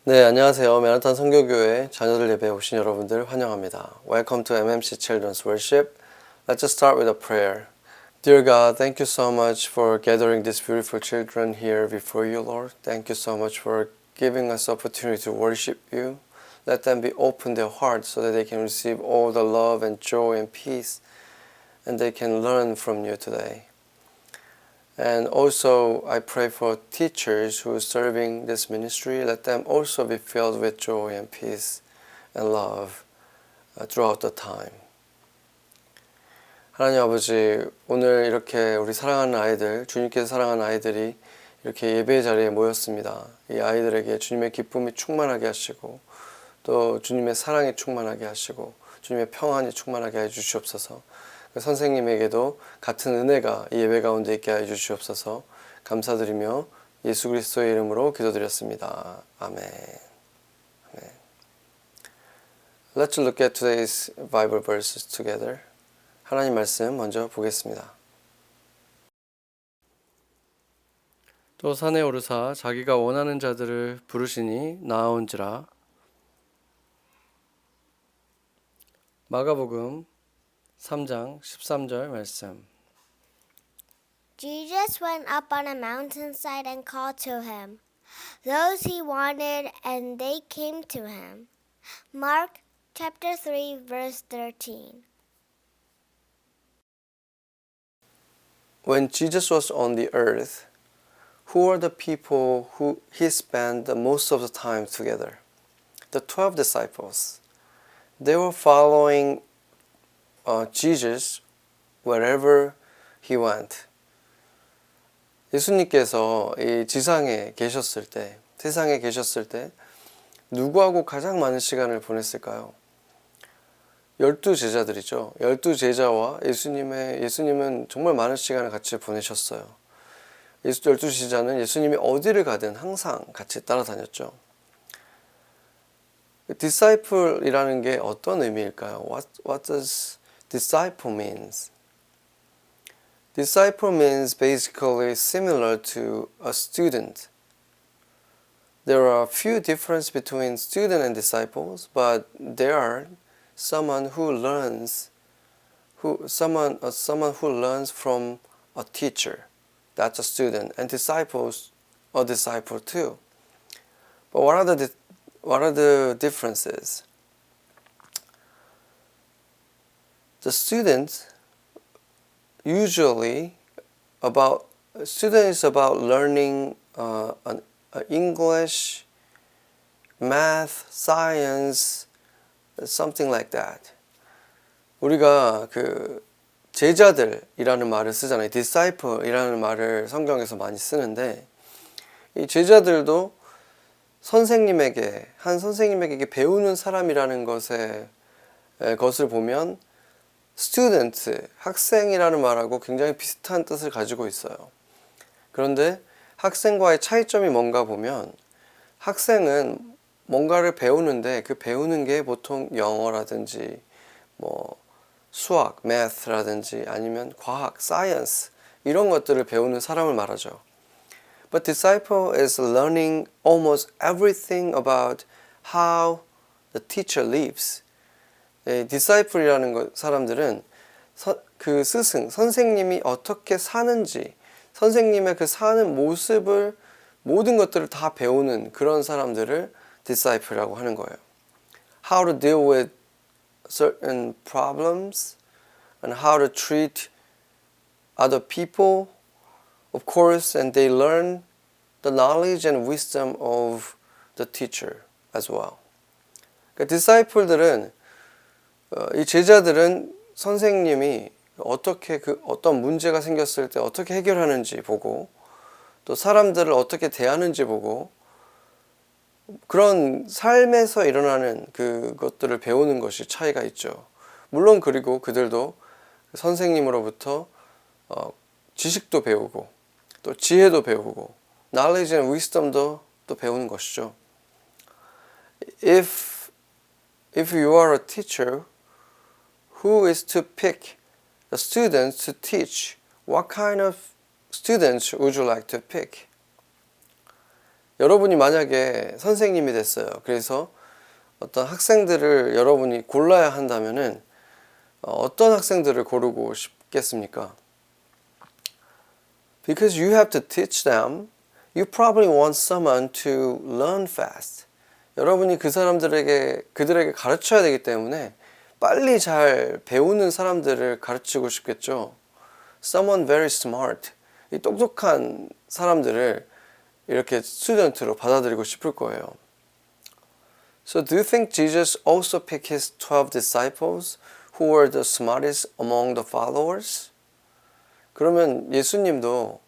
네, 안녕하세요. 맨하탄 선교교회 자녀들 예배에 오신 여러분들 환영합니다. Welcome to MMC Children's Worship. Let's just start with a prayer. Dear God, thank you so much for gathering these beautiful children here before you, Lord. Thank you so much for giving us the opportunity to worship you. Let them be open their hearts so that they can receive all the love and joy and peace, and they can learn from you today. And also, I pray for teachers who are serving this ministry. Let them also be filled with joy and peace and love throughout the time. 하나님 아버지, 오늘 이렇게 우리 사랑하는 아이들, 주님께서 사랑하는 아이들이 이렇게 예배 자리에 모였습니다. 이 아이들에게 주님의 기쁨이 충만하게 하시고, 또 주님의 사랑이 충만하게 하시고, 주님의 평안이 충만하게 해 주시옵소서. 선생님에게도 같은 은혜가 이 예배 가운데 있게 하여 주시옵소서. 감사드리며 예수 그리스도의 이름으로 기도드렸습니다. 아멘. 아멘. Let's look at today's Bible verses together. 하나님 말씀 먼저 보겠습니다. 또 산에 오르사 자기가 원하는 자들을 부르시니 나아온지라. 마가복음 3장 13절 말씀. Jesus went up on a mountainside and called to him those he wanted, and they came to him. Mark chapter 3 verse 13. When Jesus was on the earth, who were the people who he spent the most of the time together? The 12 disciples. They were following Jesus wherever he went. 예수님께서 이 지상에 계셨을 때, 세상에 계셨을 때 누구하고 가장 많은 시간을 보냈을까요? 12제자들이죠. 12제자와 예수님은 정말 많은 시간을 같이 보내셨어요. 12제자는 예수님이 어디를 가든 항상 같이 따라다녔죠. disciple이라는 게 어떤 의미일까요? What does disciple means? Disciple means basically similar to a student. There are a few differences between student and disciples, but there are someone who learns from a teacher. That's a student, and disciples a disciple too. But what are the differences? The student usually student is about learning English, math, science, something like that. 우리가 그 제자들이라는 말을 쓰잖아요. disciple이라는 말을 성경에서 많이 쓰는데, 이 제자들도 한 선생님에게 배우는 사람이라는 것을 보면 student, 학생이라는 말하고 굉장히 비슷한 뜻을 가지고 있어요. 그런데 학생과의 차이점이 뭔가 보면, 학생은 뭔가를 배우는데 그 배우는 게 보통 영어라든지 수학, math라든지 아니면 과학, science 이런 것들을 배우는 사람을 말하죠. But disciple is learning almost everything about how the teacher lives. disciple이라는 사람들은 그 선생님이 어떻게 사는지, 선생님의 그 사는 모습을, 모든 것들을 다 배우는 그런 사람들을 disciple이라고 하는 거예요. How to deal with certain problems and how to treat other people, of course, and they learn the knowledge and wisdom of the teacher as well. 그러니까 disciple들은 이 제자들은 선생님이 어떻게 어떤 문제가 생겼을 때 어떻게 해결하는지 보고, 또 사람들을 어떻게 대하는지 보고, 그런 삶에서 일어나는 그것들을 배우는 것이 차이가 있죠. 물론 그리고 그들도 선생님으로부터 지식도 배우고 또 지혜도 배우고 knowledge and wisdom도 또 배우는 것이죠. If if you are a teacher, who is to pick the students to teach? What kind of students would you like to pick? 여러분이 만약에 선생님이 됐어요. 그래서 어떤 학생들을 여러분이 골라야 한다면은 어떤 학생들을 고르고 싶겠습니까? Because you have to teach them, you probably want someone to learn fast. 여러분이 그들에게 가르쳐야 되기 때문에 빨리 잘 배우는 사람들을 가르치고 싶겠죠. Someone very smart. 이 똑똑한 사람들을 이렇게 스튜던트로 받아들이고 싶을 거예요. So do you think Jesus also picked his 12 disciples who were the smartest among the followers? 그러면 예수님도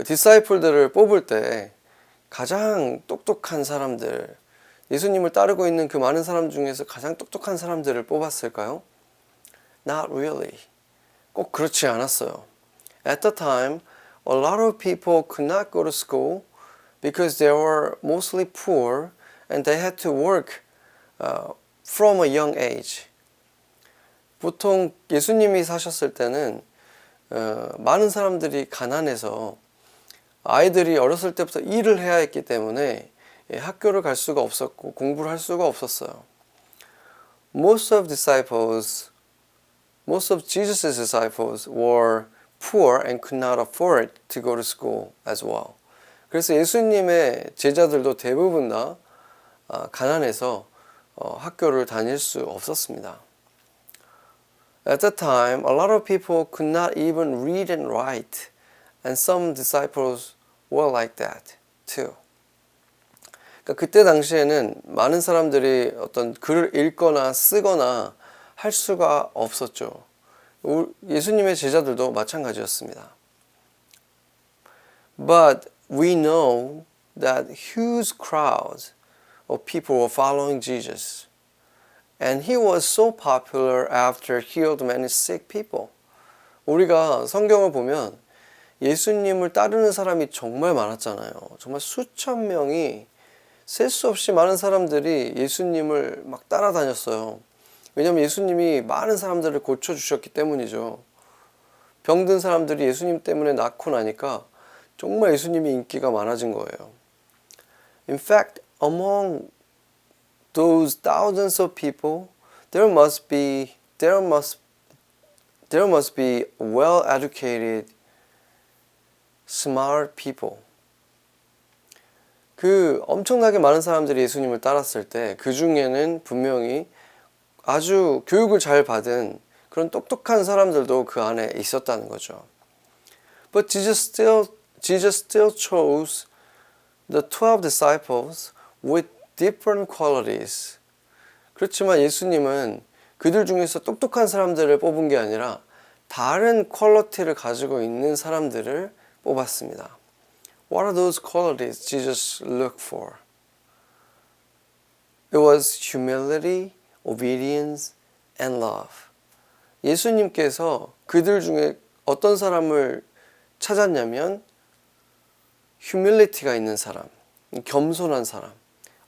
디사이플들을 뽑을 때 가장 똑똑한 사람들, 예수님을 따르고 있는 그 많은 사람 중에서 가장 똑똑한 사람들을 뽑았을까요? Not really. 꼭 그렇지 않았어요. At the time, a lot of people could not go to school because they were mostly poor and they had to work from a young age. 보통 예수님이 사셨을 때는 많은 사람들이 가난해서 아이들이 어렸을 때부터 일을 해야 했기 때문에 학교를 갈 수가 없었고 공부를 할 수가 없었어요. Most of Jesus' disciples were poor and could not afford to go to school as well. 그래서 예수님의 제자들도 대부분 다 가난해서 학교를 다닐 수 없었습니다. At that time, a lot of people could not even read and write, and some disciples were like that too. 그러니까 그때 당시에는 많은 사람들이 어떤 글을 읽거나 쓰거나 할 수가 없었죠. 예수님의 제자들도 마찬가지였습니다. But we know that huge crowds of people were following Jesus. And he was so popular after he healed many sick people. 우리가 성경을 보면 예수님을 따르는 사람이 정말 많았잖아요. 정말 수천 명이 셀 수 없이 많은 사람들이 예수님을 막 따라다녔어요. 왜냐하면 예수님이 많은 사람들을 고쳐주셨기 때문이죠. 병든 사람들이 예수님 때문에 낫고 나니까 정말 예수님이 인기가 많아진 거예요. In fact, among those thousands of people, there must be well-educated, smart people. 그 엄청나게 많은 사람들이 예수님을 따랐을 때 그 중에는 분명히 아주 교육을 잘 받은 그런 똑똑한 사람들도 그 안에 있었다는 거죠. But Jesus still chose the 12 disciples with different qualities. 그렇지만 예수님은 그들 중에서 똑똑한 사람들을 뽑은 게 아니라 다른 퀄리티를 가지고 있는 사람들을 뽑았습니다. What are those qualities Jesus looked for? It was humility, obedience, and love. 예수님께서 그들 중에 어떤 사람을 찾았냐면 humility가 있는 사람, 겸손한 사람,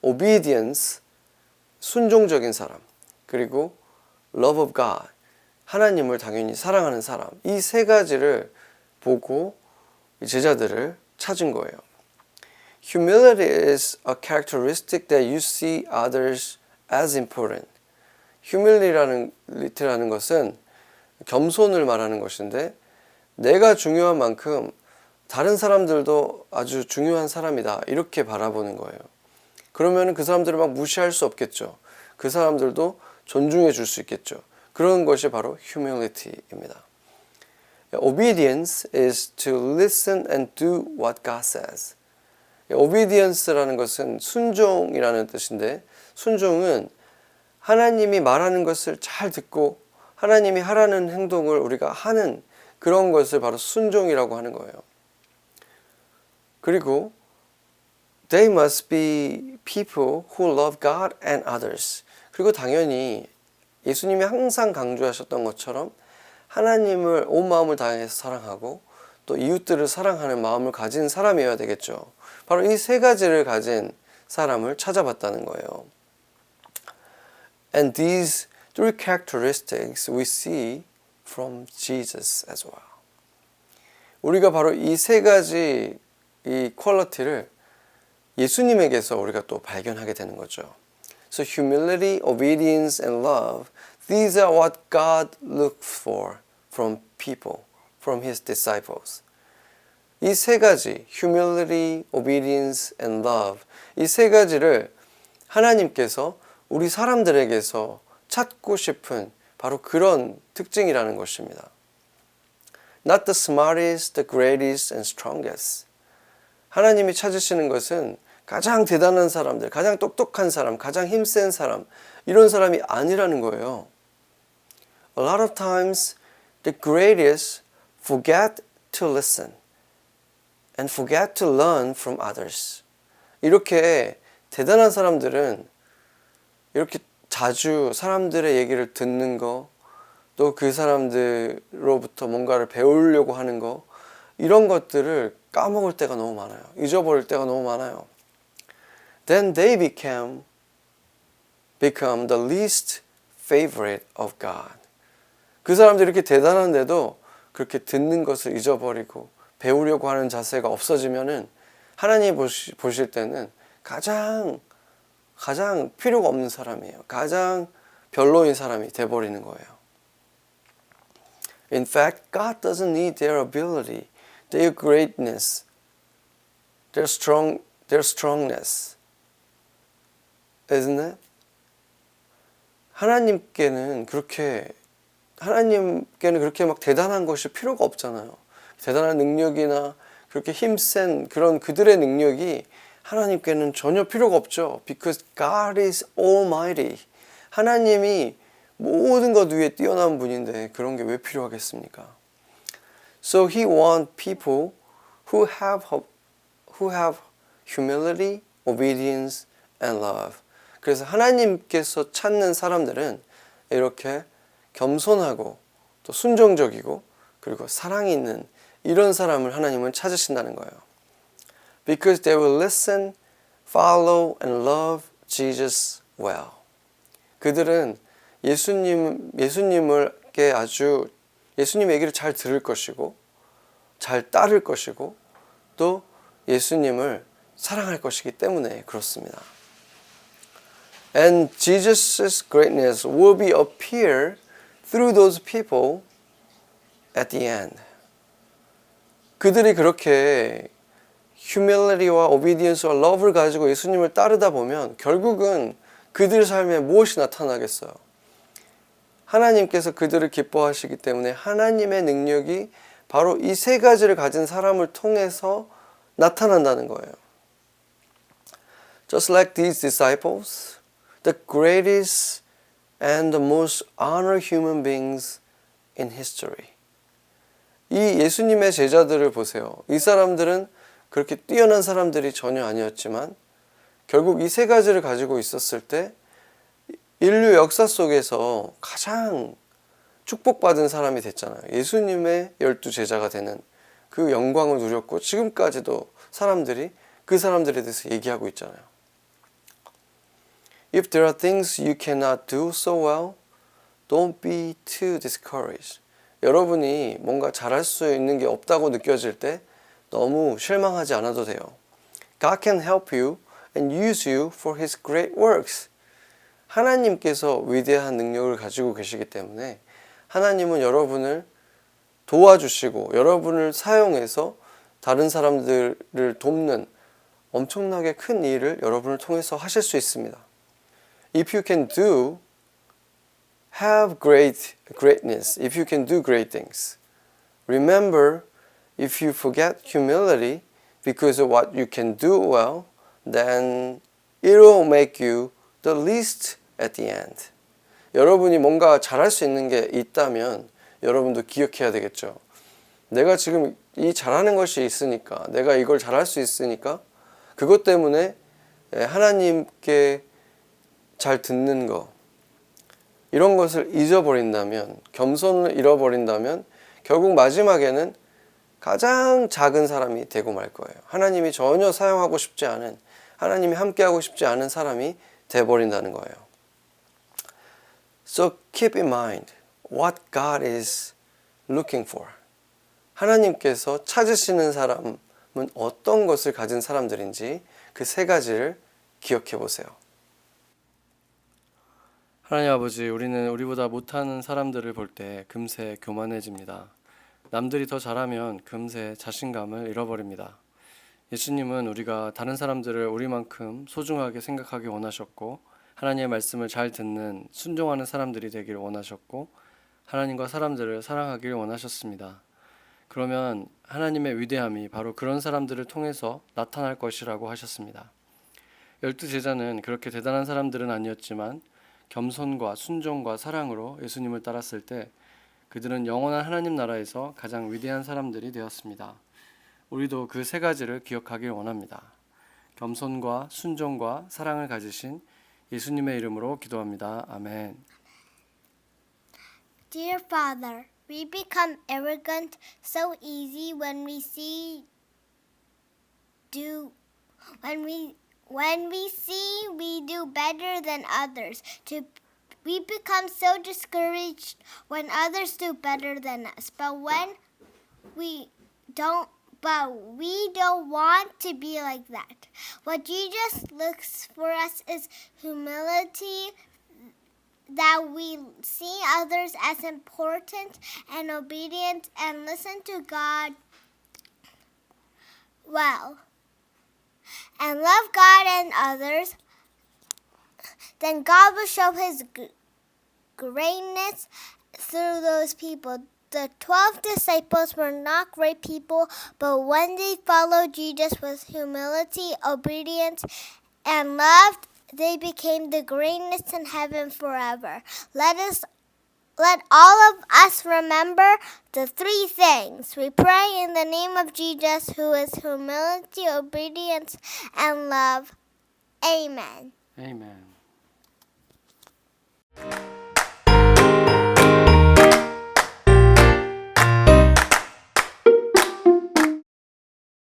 obedience, 순종적인 사람, 그리고 love of God, 하나님을 당연히 사랑하는 사람. 이 세 가지를 보고 제자들을 찾은 거예요. Humility is a characteristic that you see others as important. humility라는 것은 겸손을 말하는 것인데 내가 중요한 만큼 다른 사람들도 아주 중요한 사람이다 이렇게 바라보는 거예요. 그러면 그 사람들을 막 무시할 수 없겠죠. 그 사람들도 존중해 줄 수 있겠죠. 그런 것이 바로 humility입니다. Obedience is to listen and do what God says. Obedience라는 것은 순종이라는 뜻인데 순종은 하나님이 말하는 것을 잘 듣고 하나님이 하라는 행동을 우리가 하는 그런 것을 바로 순종이라고 하는 거예요. 그리고 They must be people who love God and others. 그리고 당연히 예수님이 항상 강조하셨던 것처럼 하나님을 온 마음을 다해서 사랑하고 또 이웃들을 사랑하는 마음을 가진 사람이어야 되겠죠. 바로 이 세 가지를 가진 사람을 찾아봤다는 거예요. And these three characteristics we see from Jesus as well. 우리가 바로 이 세 가지 이 퀄리티를 예수님에게서 우리가 또 발견하게 되는 거죠. So humility, obedience, and love, these are what God looks for from people, from His disciples. 이 세 가지, humility, obedience, and love, 이 세 가지를 하나님께서 우리 사람들에게서 찾고 싶은 바로 그런 특징이라는 것입니다. Not the smartest, the greatest, and strongest. 하나님이 찾으시는 것은 가장 대단한 사람들, 가장 똑똑한 사람, 가장 힘센 사람, 이런 사람이 아니라는 거예요. A lot of times, the greatest forget to listen and forget to learn from others. 이렇게 대단한 사람들은 이렇게 자주 사람들의 얘기를 듣는 거, 또 그 사람들로부터 뭔가를 배우려고 하는 거, 이런 것들을 까먹을 때가 너무 많아요. 잊어버릴 때가 너무 많아요. Then they become the least favorite of God. 그 사람들이 이렇게 대단한데도 그렇게 듣는 것을 잊어버리고 배우려고 하는 자세가 없어지면은 하나님이 보실 때는 가장 필요가 없는 사람이에요. 가장 별로인 사람이 돼버리는 거예요. In fact, God doesn't need their ability, their greatness, their strongness. Isn't it? 하나님께는 그렇게 막 대단한 것이 필요가 없잖아요. 대단한 능력이나 그렇게 힘센 그런 그들의 능력이 하나님께는 전혀 필요가 없죠. Because God is almighty. 하나님이 모든 것 위에 뛰어난 분인데 그런 게 왜 필요하겠습니까? So He wants people who have humility, obedience, and love. 그래서 하나님께서 찾는 사람들은 이렇게 겸손하고 또 순종적이고 그리고 사랑이 있는 이런 사람을 하나님은 찾으신다는 거예요. Because they will listen, follow, and love Jesus well. 그들은 예수님의 얘기를 잘 들을 것이고 잘 따를 것이고 또 예수님을 사랑할 것이기 때문에 그렇습니다. And Jesus' greatness will be appear through those people at the end. 그들이 그렇게 humility와 obedience와 love를 가지고 예수님을 따르다 보면 결국은 그들 삶에 무엇이 나타나겠어요? 하나님께서 그들을 기뻐하시기 때문에 하나님의 능력이 바로 이 세 가지를 가진 사람을 통해서 나타난다는 거예요. Just like these disciples, the greatest and the most honored human beings in history. 이 예수님의 제자들을 보세요. 이 사람들은 그렇게 뛰어난 사람들이 전혀 아니었지만 결국 이 세 가지를 가지고 있었을 때 인류 역사 속에서 가장 축복받은 사람이 됐잖아요. 예수님의 12 제자가 되는 그 영광을 누렸고 지금까지도 사람들이 그 사람들에 대해서 얘기하고 있잖아요. If there are things you cannot do so well, don't be too discouraged. 여러분이 뭔가 잘할 수 있는 게 없다고 느껴질 때 너무 실망하지 않아도 돼요. God can help you and use you for His great works. 하나님께서 위대한 능력을 가지고 계시기 때문에 하나님은 여러분을 도와주시고 여러분을 사용해서 다른 사람들을 돕는 엄청나게 큰 일을 여러분을 통해서 하실 수 있습니다. If you can have greatness, if you can do great things, remember, if you forget humility because of what you can do well, then it will make you the least at the end. 여러분이 뭔가 잘할 수 있는 게 있다면 여러분도 기억해야 되겠죠. 내가 지금 이 잘하는 것이 있으니까, 내가 이걸 잘할 수 있으니까 그것 때문에 하나님께 잘 듣는 거, 이런 것을 잊어버린다면, 겸손을 잃어버린다면 결국 마지막에는 가장 작은 사람이 되고 말 거예요. 하나님이 전혀 사용하고 싶지 않은, 하나님이 함께하고 싶지 않은 사람이 돼버린다는 거예요. So keep in mind what God is looking for. 하나님께서 찾으시는 사람은 어떤 것을 가진 사람들인지 그 세 가지를 기억해 보세요. 하나님 아버지, 우리는 우리보다 못하는 사람들을 볼 때 금세 교만해집니다. 남들이 더 잘하면 금세 자신감을 잃어버립니다. 예수님은 우리가 다른 사람들을 우리만큼 소중하게 생각하기 원하셨고, 하나님의 말씀을 잘 듣는 순종하는 사람들이 되기를 원하셨고, 하나님과 사람들을 사랑하길 원하셨습니다. 그러면 하나님의 위대함이 바로 그런 사람들을 통해서 나타날 것이라고 하셨습니다. 12제자는 그렇게 대단한 사람들은 아니었지만 겸손과 순종과 사랑으로 예수님을 따랐을 때 그들은 영원한 하나님 나라에서 가장 위대한 사람들이 되었습니다. 우리도 그 세 가지를 기억하길 원합니다. 겸손과 순종과 사랑을 가지신 예수님의 이름으로 기도합니다. 아멘. Dear Father, we become arrogant so easy when we see we do better than others. We become so discouraged when others do better than us. But we don't want to be like that. What Jesus looks for us is humility, that we see others as important and obedient and listen to God well and love God and others. Then God will show His greatness through those people. The 12 disciples were not great people, but when they followed Jesus with humility, obedience, and love, they became the greatest in heaven forever. Let all of us remember the three things. We pray in the name of Jesus, who is humility, obedience, and love. Amen. Amen.